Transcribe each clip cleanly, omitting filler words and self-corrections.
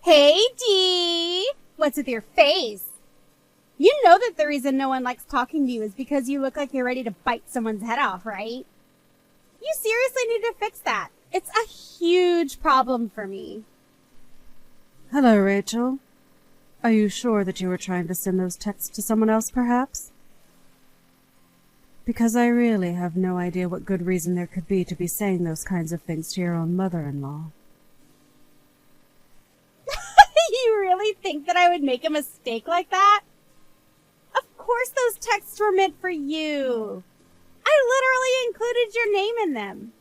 Hey, Dee! What's with your face? You know that the reason no one likes talking to you is because you look like you're ready to bite someone's head off, right? You seriously need to fix that. It's a huge problem for me. Hello, Rachel. Are you sure that you were trying to send those texts to someone else, perhaps? Because I really have no idea what good reason there could be to be saying those kinds of things to your own mother-in-law. You really think that I would make a mistake like that? Of course those texts were meant for you. I literally included your name in them.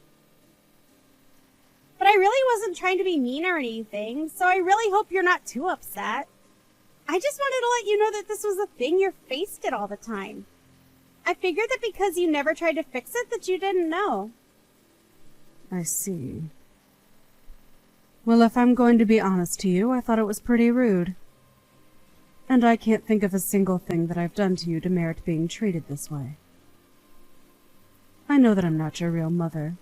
But I really wasn't trying to be mean or anything, so I really hope you're not too upset. I just wanted to let you know that this was a thing your face did all the time. I figured that because you never tried to fix it that you didn't know. I see. Well, if I'm going to be honest to you, I thought it was pretty rude. And I can't think of a single thing that I've done to you to merit being treated this way. I know that I'm not your real mother,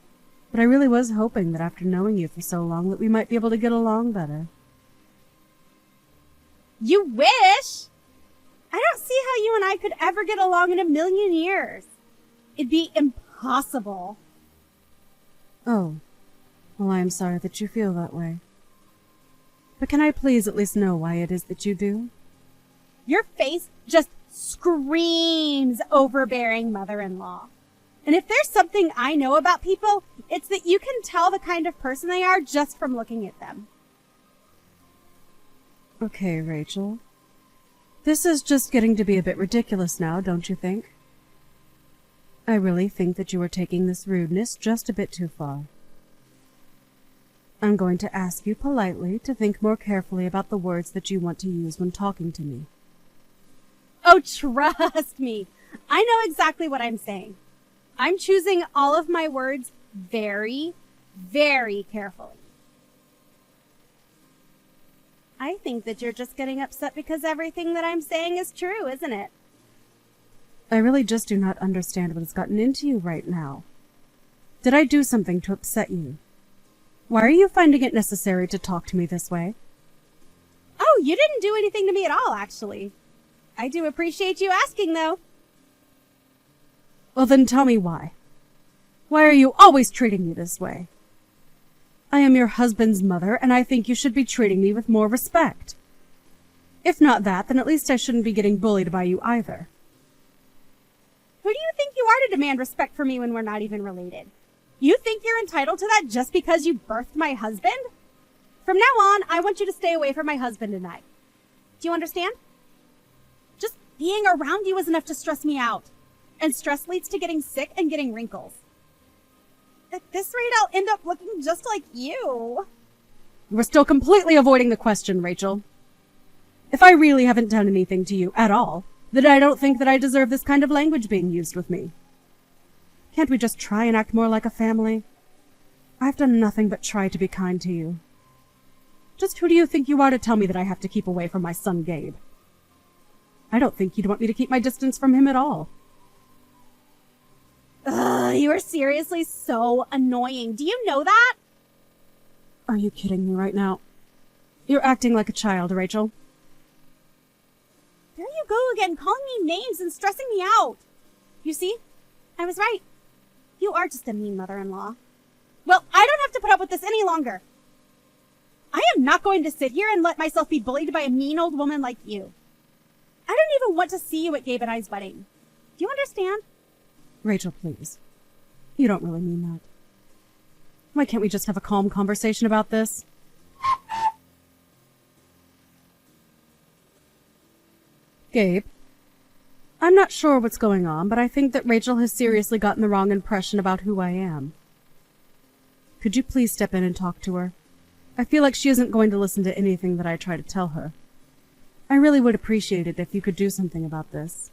but I really was hoping that after knowing you for so long that we might be able to get along better. You wish? I don't see how you and I could ever get along in a million years. It'd be impossible. Oh, well, I am sorry that you feel that way. But can I please at least know why it is that you do? Your face just screams overbearing mother-in-law. And if there's something I know about people, it's that you can tell the kind of person they are just from looking at them. Okay, Rachel. This is just getting to be a bit ridiculous now, don't you think? I really think that you are taking this rudeness just a bit too far. I'm going to ask you politely to think more carefully about the words that you want to use when talking to me. Oh, trust me. I know exactly what I'm saying. I'm choosing all of my words very, very carefully. I think that you're just getting upset because everything that I'm saying is true, isn't it? I really just do not understand what has gotten into you right now. Did I do something to upset you? Why are you finding it necessary to talk to me this way? Oh, you didn't do anything to me at all, actually. I do appreciate you asking, though. Well, then tell me why. Why are you always treating me this way? I am your husband's mother, and I think you should be treating me with more respect. If not that, then at least I shouldn't be getting bullied by you either. Who do you think you are to demand respect for me when we're not even related? You think you're entitled to that just because you birthed my husband? From now on, I want you to stay away from my husband and I. Do you understand? Just being around you is enough to stress me out. And stress leads to getting sick and getting wrinkles. At this rate, I'll end up looking just like you. We're still completely avoiding the question, Rachel. If I really haven't done anything to you at all, then I don't think that I deserve this kind of language being used with me. Can't we just try and act more like a family? I've done nothing but try to be kind to you. Just who do you think you are to tell me that I have to keep away from my son, Gabe? I don't think you'd want me to keep my distance from him at all. Ugh, you are seriously so annoying. Do you know that? Are you kidding me right now? You're acting like a child, Rachel. There you go again, calling me names and stressing me out. You see? I was right. You are just a mean mother-in-law. Well, I don't have to put up with this any longer. I am not going to sit here and let myself be bullied by a mean old woman like you. I don't even want to see you at Gabe and I's wedding. Do you understand? Rachel, please. You don't really mean that. Why can't we just have a calm conversation about this? Gabe, I'm not sure what's going on, but I think that Rachel has seriously gotten the wrong impression about who I am. Could you please step in and talk to her? I feel like she isn't going to listen to anything that I try to tell her. I really would appreciate it if you could do something about this.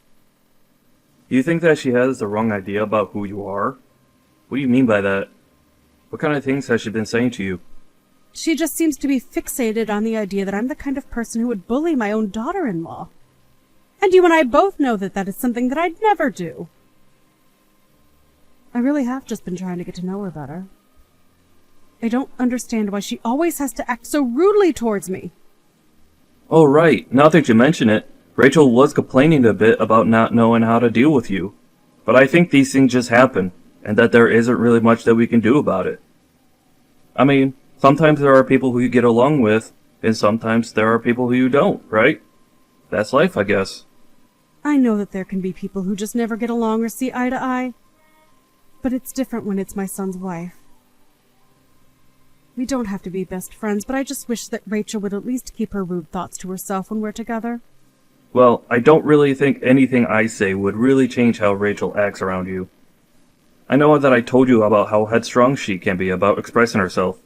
You think that she has the wrong idea about who you are? What do you mean by that? What kind of things has she been saying to you? She just seems to be fixated on the idea that I'm the kind of person who would bully my own daughter-in-law. And you and I both know that that is something that I'd never do. I really have just been trying to get to know her better. I don't understand why she always has to act so rudely towards me. Oh, right. Now that you mention it, Rachel was complaining a bit about not knowing how to deal with you. But I think these things just happen, and that there isn't really much that we can do about it. I mean, sometimes there are people who you get along with, and sometimes there are people who you don't, right? That's life, I guess. I know that there can be people who just never get along or see eye to eye, but it's different when it's my son's wife. We don't have to be best friends, but I just wish that Rachel would at least keep her rude thoughts to herself when we're together. Well, I don't really think anything I say would really change how Rachel acts around you. I know that I told you about how headstrong she can be about expressing herself.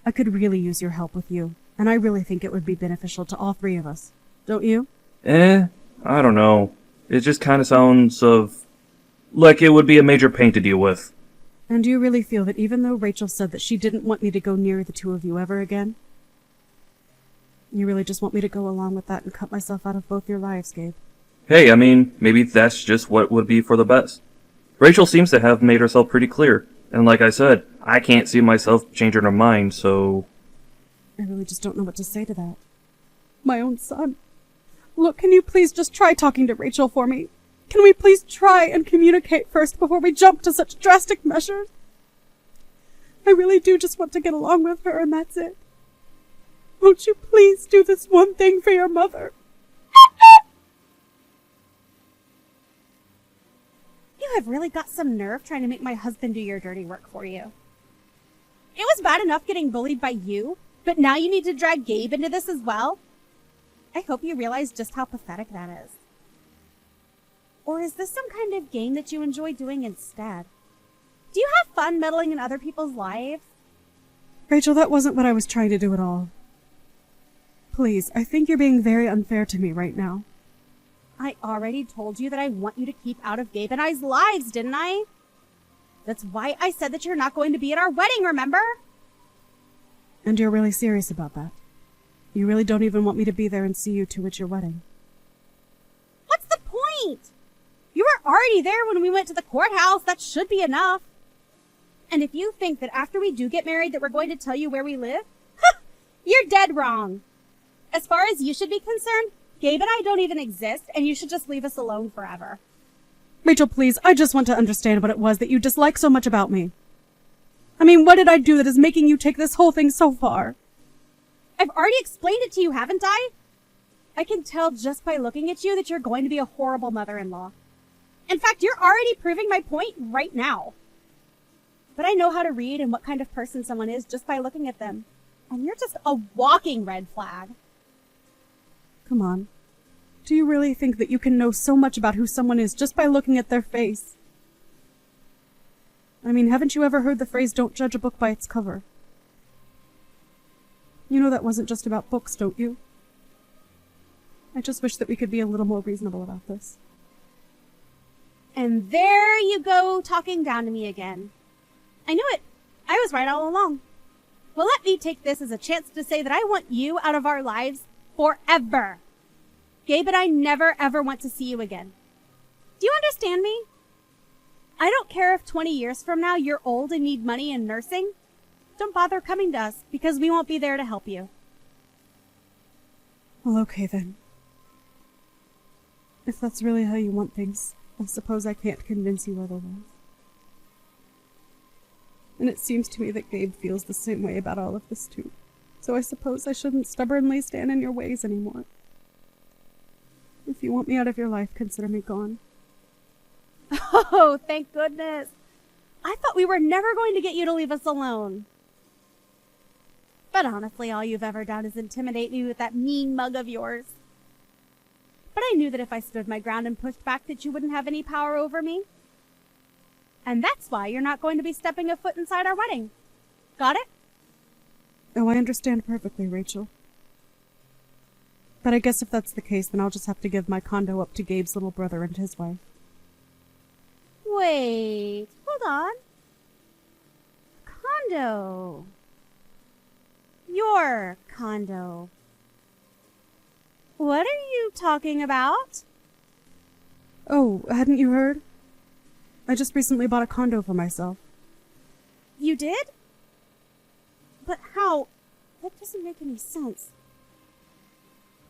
I could really use your help with you, and I really think it would be beneficial to all three of us. Don't you? I don't know. It just kind of sounds like it would be a major pain to deal with. And do you really feel that even though Rachel said that she didn't want me to go near the two of you ever again, you really just want me to go along with that and cut myself out of both your lives, Gabe? Hey, I mean, maybe that's just what would be for the best. Rachel seems to have made herself pretty clear, and like I said, I can't see myself changing her mind, so... I really just don't know what to say to that. My own son. Look, can you please just try talking to Rachel for me? Can we please try and communicate first before we jump to such drastic measures? I really do just want to get along with her, and that's it. Won't you please do this one thing for your mother? You have really got some nerve trying to make my husband do your dirty work for you. It was bad enough getting bullied by you, but now you need to drag Gabe into this as well? I hope you realize just how pathetic that is. Or is this some kind of game that you enjoy doing instead? Do you have fun meddling in other people's lives? Rachel, that wasn't what I was trying to do at all. Please, I think you're being very unfair to me right now. I already told you that I want you to keep out of Gabe and I's lives, didn't I? That's why I said that you're not going to be at our wedding, remember? And you're really serious about that? You really don't even want me to be there and see you two at your wedding? What's the point? You were already there when we went to the courthouse. That should be enough. And if you think that after we do get married that we're going to tell you where we live, you're dead wrong. As far as you should be concerned, Gabe and I don't even exist, and you should just leave us alone forever. Rachel, please, I just want to understand what it was that you dislike so much about me. I mean, what did I do that is making you take this whole thing so far? I've already explained it to you, haven't I? I can tell just by looking at you that you're going to be a horrible mother-in-law. In fact, you're already proving my point right now. But I know how to read and what kind of person someone is just by looking at them. And you're just a walking red flag. Come on. Do you really think that you can know so much about who someone is just by looking at their face? I mean, haven't you ever heard the phrase, don't judge a book by its cover? You know that wasn't just about books, don't you? I just wish that we could be a little more reasonable about this. And there you go, talking down to me again. I knew it. I was right all along. Well, let me take this as a chance to say that I want you out of our lives forever. Gabe and I never ever want to see you again. Do you understand me? I don't care if 20 years from now you're old and need money and nursing. Don't bother coming to us because we won't be there to help you. Well, okay then. If that's really how you want things, I suppose I can't convince you otherwise. And it seems to me that Gabe feels the same way about all of this too. So I suppose I shouldn't stubbornly stand in your ways anymore. If you want me out of your life, consider me gone. Oh, thank goodness. I thought we were never going to get you to leave us alone. But honestly, all you've ever done is intimidate me with that mean mug of yours. But I knew that if I stood my ground and pushed back that you wouldn't have any power over me. And that's why you're not going to be stepping a foot inside our wedding. Got it? Oh, I understand perfectly, Rachel. But I guess if that's the case, then I'll just have to give my condo up to Gabe's little brother and his wife. Wait, hold on. Condo. Your condo. What are you talking about? Oh, hadn't you heard? I just recently bought a condo for myself. You did? But how? That doesn't make any sense.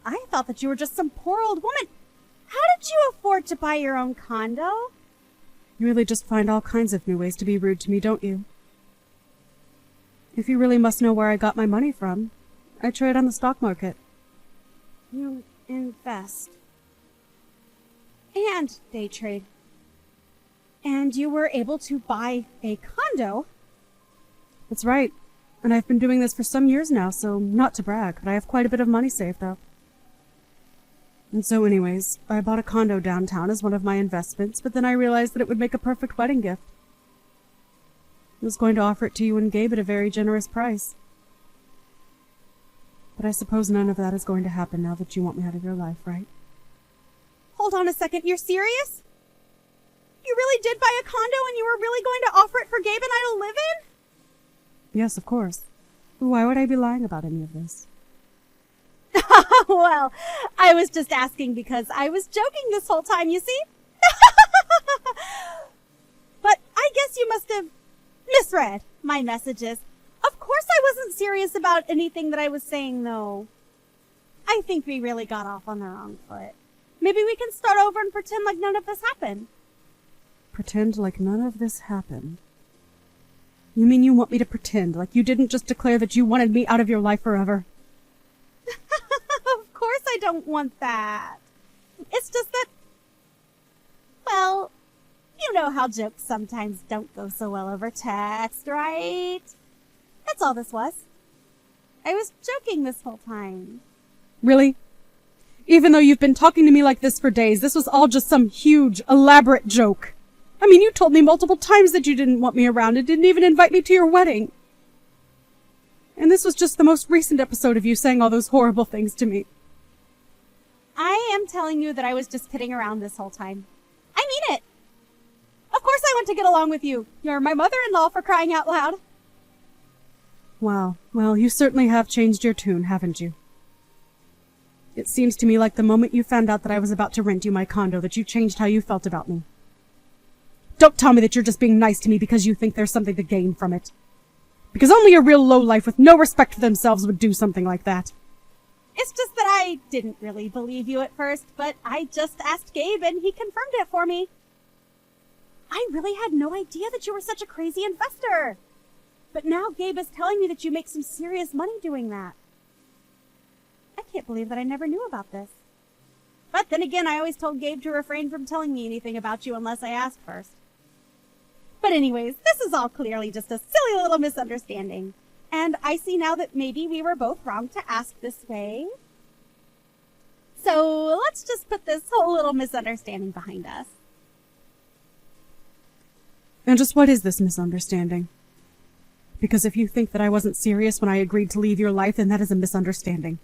I thought that you were just some poor old woman. How did you afford to buy your own condo? You really just find all kinds of new ways to be rude to me, don't you? If you really must know where I got my money from, I trade on the stock market. You invest. And day trade. And you were able to buy a condo. That's right. And I've been doing this for some years now, so not to brag, but I have quite a bit of money saved up. And so anyways, I bought a condo downtown as one of my investments, but then I realized that it would make a perfect wedding gift. I was going to offer it to you and Gabe at a very generous price. But I suppose none of that is going to happen now that you want me out of your life, right? Hold on a second, you're serious? You really did buy a condo and you were really going to offer it for Gabe and I to live in? Yes, of course. Why would I be lying about any of this? Well, I was just asking because I was joking this whole time, you see? But I guess you must have misread my messages. Of course I wasn't serious about anything that I was saying, though. I think we really got off on the wrong foot. Maybe we can start over and pretend like none of this happened. Pretend like none of this happened? You mean you want me to pretend like you didn't just declare that you wanted me out of your life forever? Of course I don't want that. It's just that, well, you know how jokes sometimes don't go so well over text, right? That's all this was. I was joking this whole time. Really? Even though you've been talking to me like this for days, this was all just some huge, elaborate joke. I mean, you told me multiple times that you didn't want me around and didn't even invite me to your wedding. And this was just the most recent episode of you saying all those horrible things to me. I am telling you that I was just kidding around this whole time. I mean it. Of course I want to get along with you. You're my mother-in-law, for crying out loud. Wow. Well, you certainly have changed your tune, haven't you? It seems to me like the moment you found out that I was about to rent you my condo that you changed how you felt about me. Don't tell me that you're just being nice to me because you think there's something to gain from it. Because only a real lowlife with no respect for themselves would do something like that. It's just that I didn't really believe you at first, but I just asked Gabe and he confirmed it for me. I really had no idea that you were such a crazy investor. But now Gabe is telling me that you make some serious money doing that. I can't believe that I never knew about this. But then again, I always told Gabe to refrain from telling me anything about you unless I asked first. But anyways, this is all clearly just a silly little misunderstanding. And I see now that maybe we were both wrong to ask this way. So let's just put this whole little misunderstanding behind us. And just what is this misunderstanding? Because if you think that I wasn't serious when I agreed to leave your life, then that is a misunderstanding.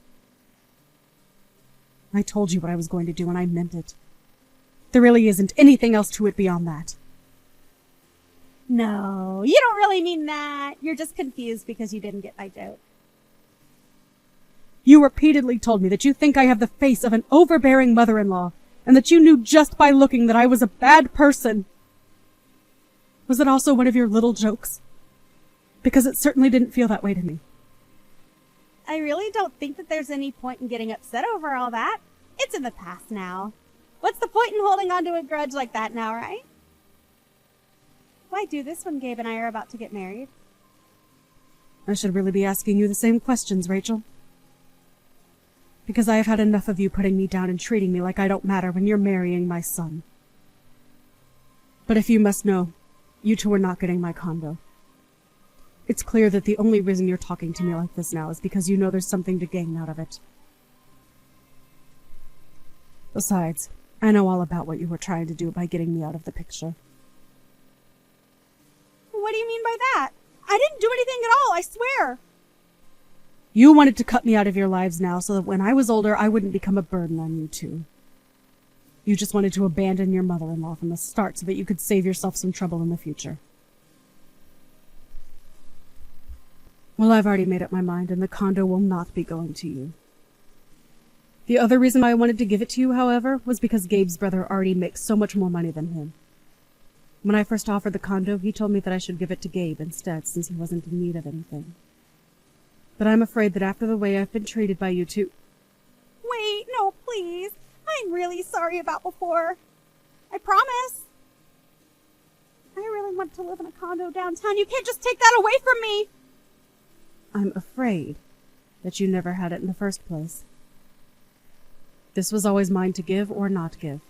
I told you what I was going to do, and I meant it. There really isn't anything else to it beyond that. No, you don't really mean that. You're just confused because you didn't get my joke. You repeatedly told me that you think I have the face of an overbearing mother-in-law, and that you knew just by looking that I was a bad person. Was it also one of your little jokes? Because it certainly didn't feel that way to me. I really don't think that there's any point in getting upset over all that. It's in the past now. What's the point in holding on to a grudge like that now, right? Why do this when Gabe and I are about to get married? I should really be asking you the same questions, Rachel. Because I have had enough of you putting me down and treating me like I don't matter when you're marrying my son. But if you must know, you two are not getting my condo. It's clear that the only reason you're talking to me like this now is because you know there's something to gain out of it. Besides, I know all about what you were trying to do by getting me out of the picture. What do you mean by that? I didn't do anything at all, I swear. You wanted to cut me out of your lives now so that when I was older, I wouldn't become a burden on you two. You just wanted to abandon your mother-in-law from the start so that you could save yourself some trouble in the future. Well, I've already made up my mind, and the condo will not be going to you. The other reason why I wanted to give it to you, however, was because Gabe's brother already makes so much more money than him. When I first offered the condo, he told me that I should give it to Gabe instead, since he wasn't in need of anything. But I'm afraid that after the way I've been treated by you two... Wait, please. I'm really sorry about before. I promise. I really want to live in a condo downtown. You can't just take that away from me. I'm afraid that you never had it in the first place. This was always mine to give or not give.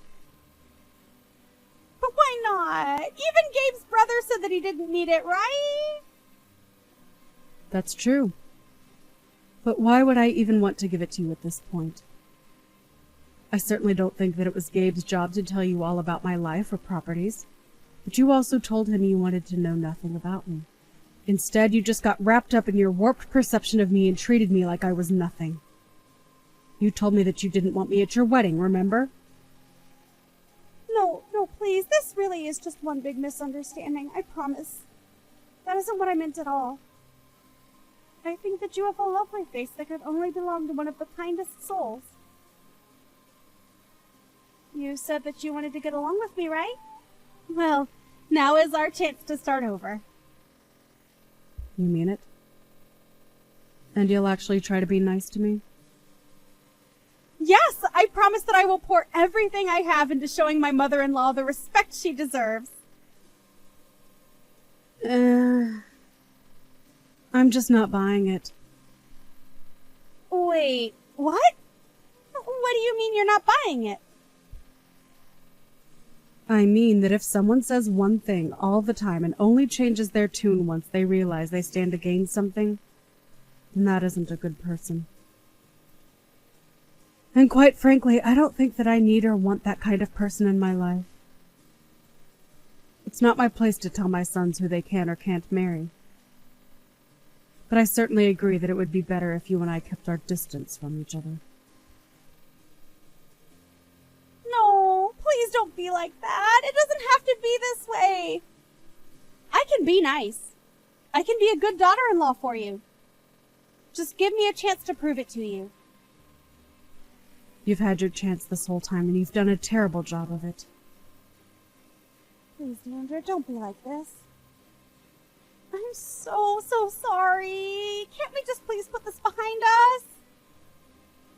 But why not? Even Gabe's brother said that he didn't need it, right? That's true. But why would I even want to give it to you at this point? I certainly don't think that it was Gabe's job to tell you all about my life or properties, but you also told him you wanted to know nothing about me. Instead, you just got wrapped up in your warped perception of me and treated me like I was nothing. You told me that you didn't want me at your wedding, remember? No, please. This really is just one big misunderstanding. I promise. That isn't what I meant at all. I think that you have a lovely face that could only belong to one of the kindest souls. You said that you wanted to get along with me, right? Well, now is our chance to start over. You mean it? And you'll actually try to be nice to me? Yes, I promise that I will pour everything I have into showing my mother-in-law the respect she deserves. I'm just not buying it. Wait, what? What do you mean you're not buying it? I mean that if someone says one thing all the time and only changes their tune once they realize they stand to gain something, then that isn't a good person. And quite frankly, I don't think that I need or want that kind of person in my life. It's not my place to tell my sons who they can or can't marry. But I certainly agree that it would be better if you and I kept our distance from each other. No, please don't be like that. It doesn't have to be this way. I can be nice. I can be a good daughter-in-law for you. Just give me a chance to prove it to you. You've had your chance this whole time, and you've done a terrible job of it. Please, Deandra, don't be like this. I'm so sorry. Can't we just please put this behind us?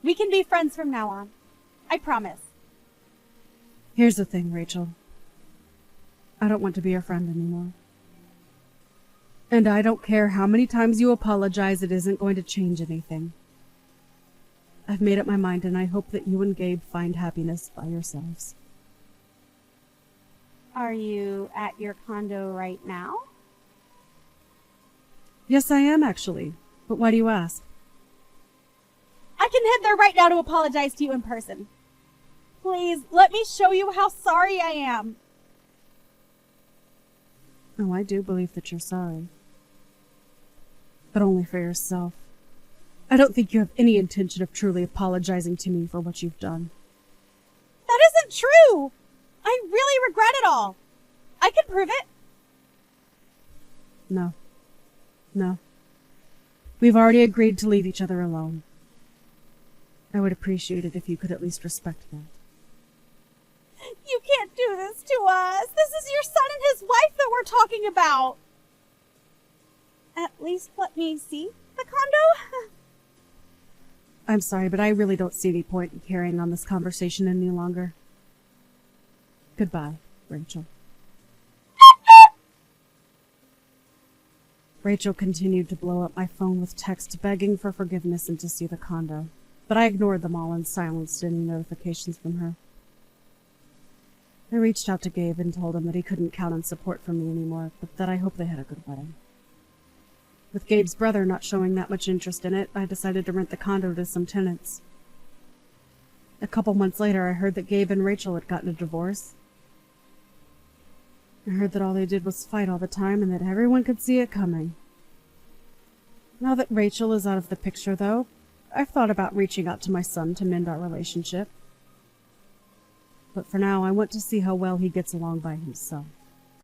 We can be friends from now on. I promise. Here's the thing, Rachel. I don't want to be your friend anymore. And I don't care how many times you apologize, it isn't going to change anything. I've made up my mind, and I hope that you and Gabe find happiness by yourselves. Are you at your condo right now? Yes, I am, actually. But why do you ask? I can head there right now to apologize to you in person. Please, let me show you how sorry I am. Oh, I do believe that you're sorry. But only for yourself. I don't think you have any intention of truly apologizing to me for what you've done. That isn't true! I really regret it all. I can prove it. No. We've already agreed to leave each other alone. I would appreciate it if you could at least respect that. You can't do this to us. This is your son and his wife that we're talking about. At least let me see the condo. I'm sorry, but I really don't see any point in carrying on this conversation any longer. Goodbye, Rachel. Rachel continued to blow up my phone with texts begging for forgiveness and to see the condo, but I ignored them all and silenced any notifications from her. I reached out to Gabe and told him that he couldn't count on support from me anymore, but that I hoped they had a good wedding. With Gabe's brother not showing that much interest in it, I decided to rent the condo to some tenants. A couple months later, I heard that Gabe and Rachel had gotten a divorce. I heard that all they did was fight all the time and that everyone could see it coming. Now that Rachel is out of the picture, though, I've thought about reaching out to my son to mend our relationship. But for now, I want to see how well he gets along by himself.